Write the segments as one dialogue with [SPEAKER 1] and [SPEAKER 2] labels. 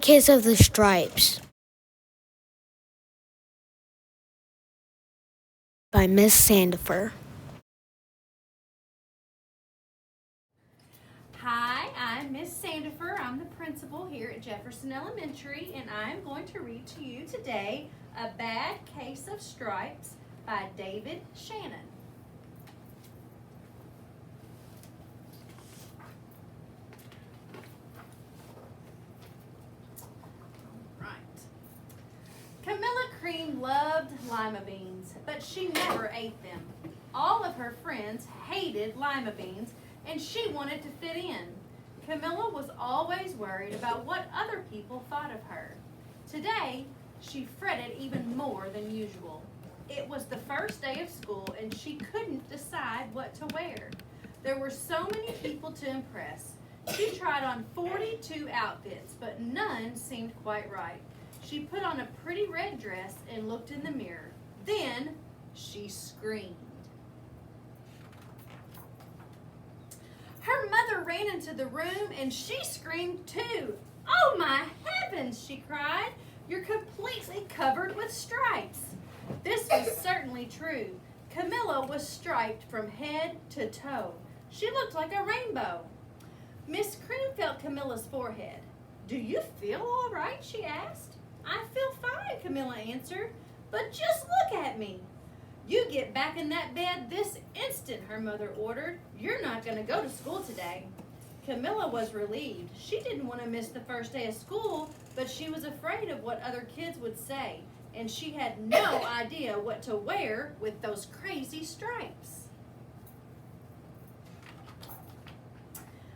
[SPEAKER 1] Kiss of the Stripes by Miss Sandifer.
[SPEAKER 2] Hi, I'm Miss Sandifer. I'm the principal here at Jefferson Elementary, and I'm going to read to you today A Bad Case of Stripes by David Shannon. Camilla Cream loved lima beans, but she never ate them. All of her friends hated lima beans, and she wanted to fit in. Camilla was always worried about what other people thought of her. Today, she fretted even more than usual. It was the first day of school, and she couldn't decide what to wear. There were so many people to impress. She tried on 42 outfits, but none seemed quite right. She put on a pretty red dress and looked in the mirror. Then she screamed. Her mother ran into the room and she screamed too. "Oh my heavens," she cried. "You're completely covered with stripes." This was certainly true. Camilla was striped from head to toe. She looked like a rainbow. Miss Cream felt Camilla's forehead. "Do you feel all right?" she asked. "I feel fine," Camilla answered, "but just look at me." "You get back in that bed this instant," her mother ordered. "You're not going to go to school today." Camilla was relieved. She didn't want to miss the first day of school, but she was afraid of what other kids would say, and she had no idea what to wear with those crazy stripes.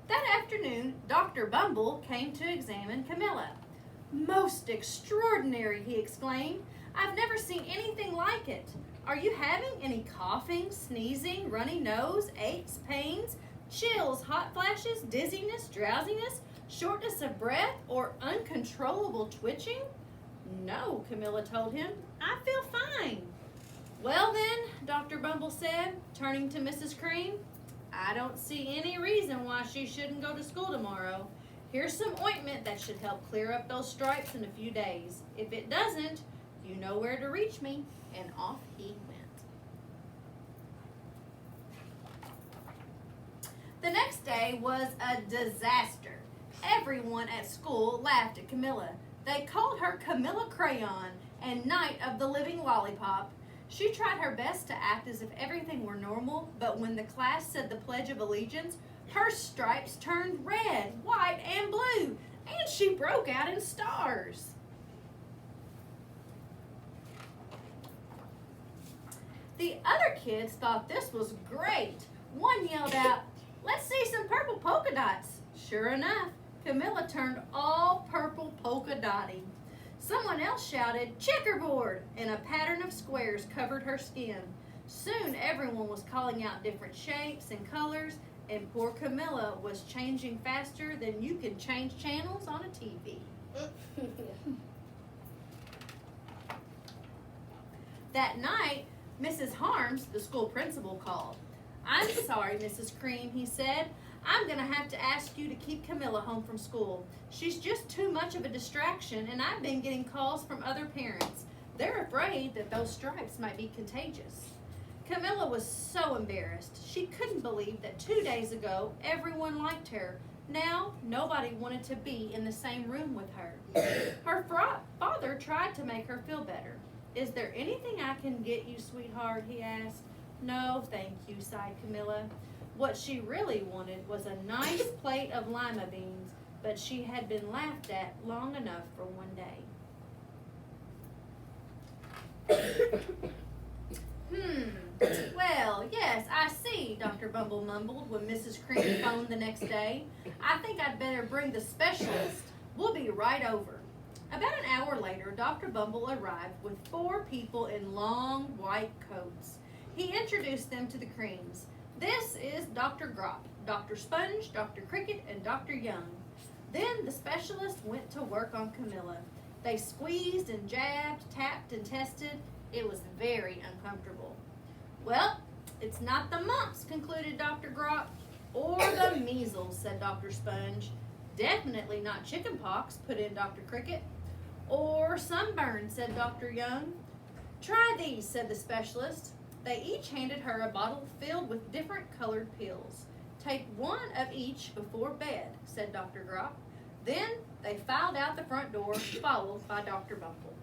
[SPEAKER 2] That afternoon, Dr. Bumble came to examine Camilla. "Most extraordinary," he exclaimed. "I've never seen anything like it. Are you having any coughing, sneezing, runny nose, aches, pains, chills, hot flashes, dizziness, drowsiness, shortness of breath, or uncontrollable twitching?" "No," Camilla told him. "I feel fine." "Well then," Dr. Bumble said, turning to Mrs. Cream, "I don't see any reason why she shouldn't go to school tomorrow. Here's some ointment that should help clear up those stripes in a few days. If it doesn't, you know where to reach me." And off he went. The next day was a disaster. Everyone at school laughed at Camilla. They called her Camilla Crayon and Night of the Living Lollipop. She tried her best to act as if everything were normal, but when the class said the Pledge of Allegiance, her stripes turned red, white, and blue, and she broke out in stars. The other kids thought this was great. One yelled out, "Let's see some purple polka dots." Sure enough, Camilla turned all purple polka dotty. Someone else shouted, "Checkerboard," and a pattern of squares covered her skin. Soon everyone was calling out different shapes and colors, and poor Camilla was changing faster than you can change channels on a TV. That night, Mrs. Harms, the school principal, called. "I'm sorry, Mrs. Cream," he said. "I'm going to have to ask you to keep Camilla home from school. She's just too much of a distraction, and I've been getting calls from other parents. They're afraid that those stripes might be contagious." Camilla was so embarrassed. She couldn't believe that 2 days ago everyone liked her. Now nobody wanted to be in the same room with her. Her father tried to make her feel better. "Is there anything I can get you, sweetheart?" he asked. "No, thank you," sighed Camilla. What she really wanted was a nice plate of lima beans, but she had been laughed at long enough for one day. "Well, yes, I see," Dr. Bumble mumbled when Mrs. Cream phoned the next day. "I think I'd better bring the specialist. We'll be right over." About an hour later, Dr. Bumble arrived with 4 people in long white coats. He introduced them to the Creams. "This is Dr. Grop, Dr. Sponge, Dr. Cricket, and Dr. Young." Then the specialist went to work on Camilla. They squeezed and jabbed, tapped and tested. It was very uncomfortable. "Well, it's not the mumps," concluded Dr. Grop. "Or the measles," said Dr. Sponge. Definitely not chicken pox, put in Dr. Cricket. Or sunburn, said Dr. Young. Try these, said the specialist. They each handed her a bottle filled with different colored pills. Take one of each before bed, said Dr. Gropp. Then they filed out the front door, followed by Dr. Bumble.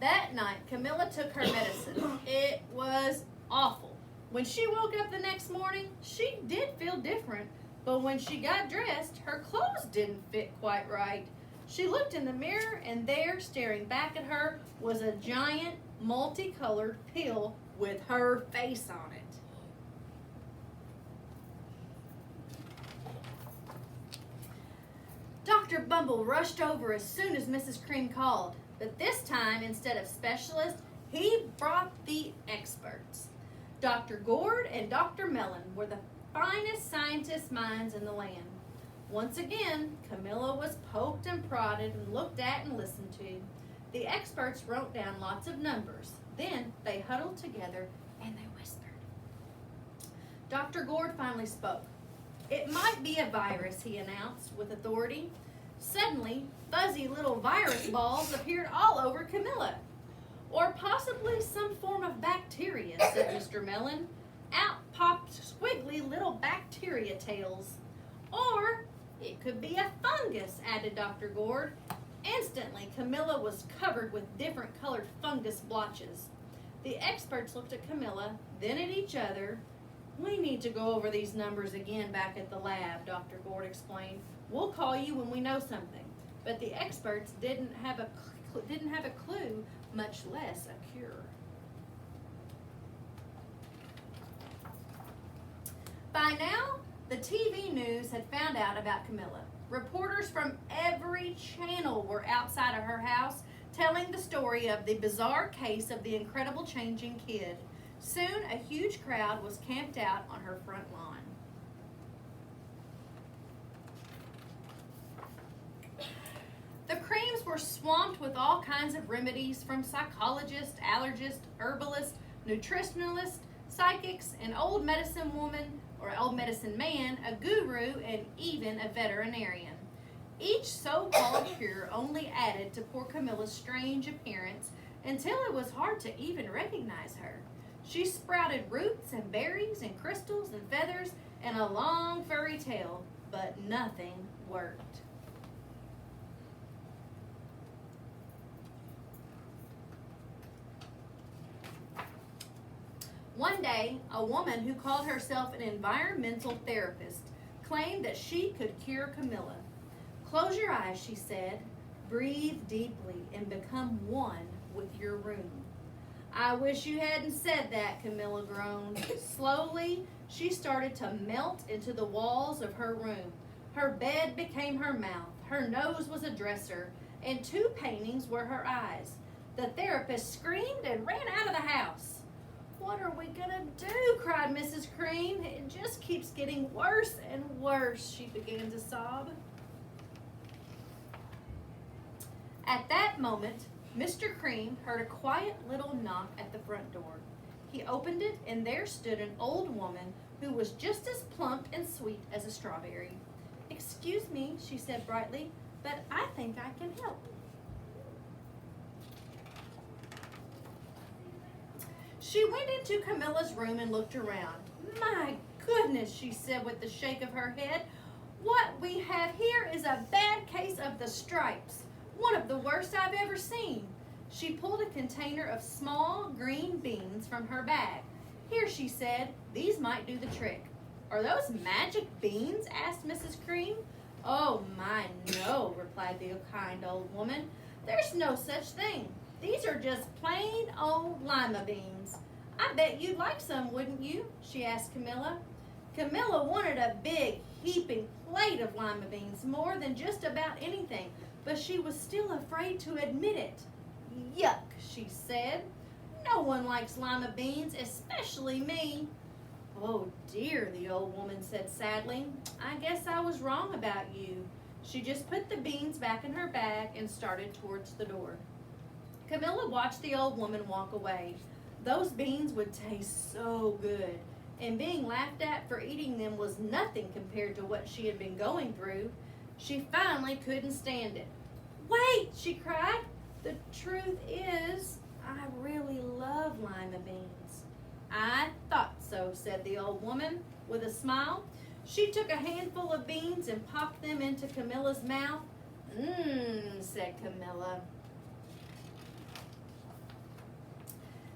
[SPEAKER 2] That night, Camilla took her medicine. It was awful. When she woke up the next morning, she did feel different, but when she got dressed, her clothes didn't fit quite right. She looked in the mirror, and there, staring back at her, was a giant, multicolored pill with her face on it. Dr. Bumble rushed over as soon as Mrs. Cream called, but this time, instead of specialists, he brought the experts. Dr. Gord and Dr. Mellon were the finest scientist minds in the land. Once again, Camilla was poked and prodded and looked at and listened to. The experts wrote down lots of numbers. Then they huddled together and they whispered. Dr. Gord finally spoke. It might be a virus, he announced with authority. Suddenly, fuzzy little virus balls appeared all over Camilla. Or possibly some form of bacteria, said Mr. Mellon. Out popped squiggly little bacteria tails. Or it could be a fungus, added Dr. Gord. Instantly, Camilla was covered with different colored fungus blotches. The experts looked at Camilla, then at each other. We need to go over these numbers again back at the lab, Dr. Gord explained. We'll call you when we know something. But the experts didn't have a clue, much less a cure. By now, the TV news had found out about Camilla. Reporters from every channel were outside of her house telling the story of the bizarre case of the incredible changing kid. Soon, a huge crowd was camped out on her front lawn. The Creams were swamped with all kinds of remedies from psychologists, allergists, herbalists, nutritionalists, psychics, an old medicine woman or old medicine man, a guru, and even a veterinarian. Each so-called cure only added to poor Camilla's strange appearance until it was hard to even recognize her. She sprouted roots and berries and crystals and feathers and a long furry tail, but nothing worked. One day, a woman who called herself an environmental therapist claimed that she could cure Camilla. Close your eyes, she said. Breathe deeply and become one with your room. I wish you hadn't said that, Camilla groaned. Slowly, she started to melt into the walls of her room. Her bed became her mouth, her nose was a dresser, and 2 paintings were her eyes. The therapist screamed and ran out of the house. What are we gonna do? Cried Mrs. Cream. It just keeps getting worse and worse, she began to sob. At that moment, Mr. Cream heard a quiet little knock at the front door. He opened it, and there stood an old woman who was just as plump and sweet as a strawberry. Excuse me, she said brightly, but I think I can help. She went into Camilla's room and looked around. My goodness, she said with a shake of her head. What we have here is a bad case of the stripes. One of the worst I've ever seen. She pulled a container of small green beans from her bag. Here, she said, these might do the trick. Are those magic beans? Asked Mrs. Cream. Oh my, no, replied the kind old woman. There's no such thing. These are just plain old lima beans. I bet you'd like some, wouldn't you? She asked Camilla. Camilla wanted a big, heaping plate of lima beans, more than just about anything, but she was still afraid to admit it. Yuck, she said. No one likes lima beans, especially me. Oh dear, the old woman said sadly. I guess I was wrong about you. She just put the beans back in her bag and started towards the door. Camilla watched the old woman walk away. Those beans would taste so good, and being laughed at for eating them was nothing compared to what she had been going through. She finally couldn't stand it. "Wait," she cried. "The truth is, I really love lima beans." "I thought so," said the old woman with a smile. She took a handful of beans and popped them into Camilla's mouth. "Mmm," said Camilla.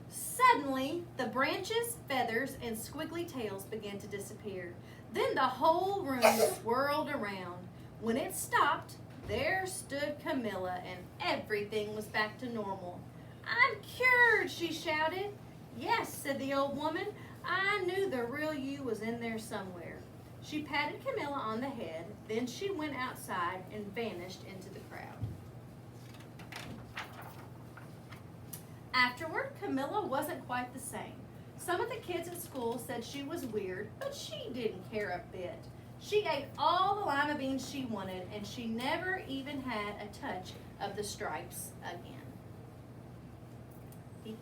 [SPEAKER 2] Suddenly, the branches, feathers, and squiggly tails began to disappear. Then the whole room swirled around. When it stopped, there stood Camilla, and everything was back to normal. "I'm cured," she shouted. "Yes," said the old woman. "I knew the real you was in there somewhere." She patted Camilla on the head, then she went outside and vanished into the crowd. Afterward, Camilla wasn't quite the same. Some of the kids at school said she was weird, but she didn't care a bit. She ate all the lima beans she wanted, and she never even had a touch of the stripes again. The